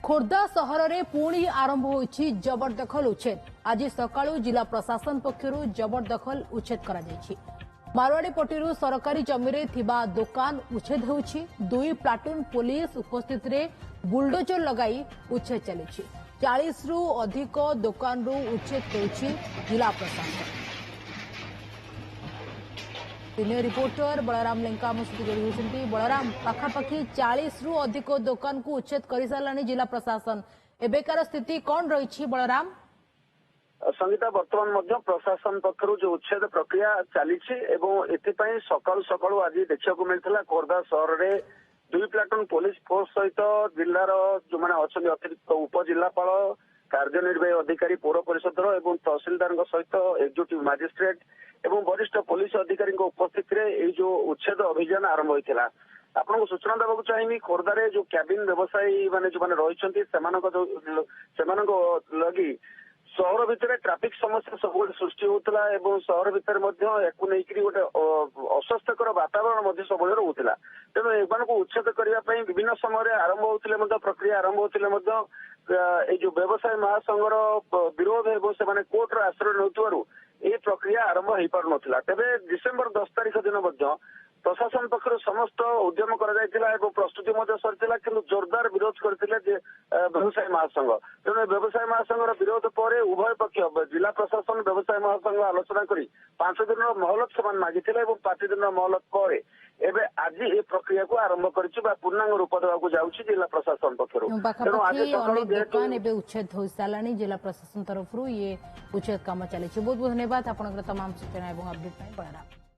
खोर्धा सहर में पुणी आरंभ होइछि जबरदखल उच्छेद। आज सकाळु जिला प्रशासन पक्षरु जबरदखल उच्छेद करा जायछि। मारवाड़ीपट्टी सरकारी जमीरे थिबा दुकान उच्छेद होइछि। 2 प्लाटून पुलिस उपस्थित रे बुलडोजर लगाई उच्छेद चलिछि। 40 रु अधिक दुकान रु उच्छेद करिछि जिला प्रशासन। सीनियर रिपोर्टर बलराम लेंका जोड़ी होती। बलराम, पाखापाखि 40 रु अधिक दुकान को उच्छेद कर सारानी जिला प्रशासन। एबेकार स्थिति कौन रही बलराम? संगीता, वर्तमान मध्य प्रशासन पक्षर जो उच्छेद प्रक्रिया चली सकाल सकाल आज देखा मिलता खोर्धा सहर में 2 प्लाटून पुलिस फोर्स सहित जिलार जो मैंने अच्छा अतिरिक्त उपजिलापाल, कार्यनिर्वाही अधिकारी, पौर परिषद और तहसिलदार सहित एक्जिक्यूटिव मजिस्ट्रेट एवं वरिष्ठ पुलिस अधिकारी उपस्थित रे जो उच्छेद अभियान आरंभ होता। आपको सूचना देवाक चाहिए, खोर्धार जो कैबिन व्यवसायी माने जो मैंने रही लगी सहर भितर ट्राफिक समस्या सब सृष्टि होता और सहर भितर गोटे अस्वास्थ्यकर वातावरण सब रोला। तेणु एम उच्छेद करने विभिन्न समय आरंभ होते प्रक्रिया आरंभ होते जो व्यवसाय महासंघर विरोध एवं से कोर्टर आश्रय नौथि ये प्रक्रिया आरंभ हो पार नाला। तेरे डिसेम्बर 10 तारिख दिन प्रशासन पक्ष समस्त उद्यम कर प्रस्तुति सरी कि जोरदार विरोध करते व्यवसाय महासंघ। तेणु व्यवसाय महासंघर विरोध पर उभय पक्ष जिला प्रशासन व्यवसाय महासंघ आलोचना कर 5 दिन मोहलत से मागी 5 दिन मोहलत पर एबे आज ये प्रक्रिया को आरंभ कर पूर्णांग रूप देवाक जाऊँगी जिला प्रशासन पक्षर। उच्छेद हो सारा जिला प्रशासन तरफ ये उच्छेद कम चली। बहुत बहुत धन्यवाद आपंकर तमाम सूचना और अपडेट बलराम।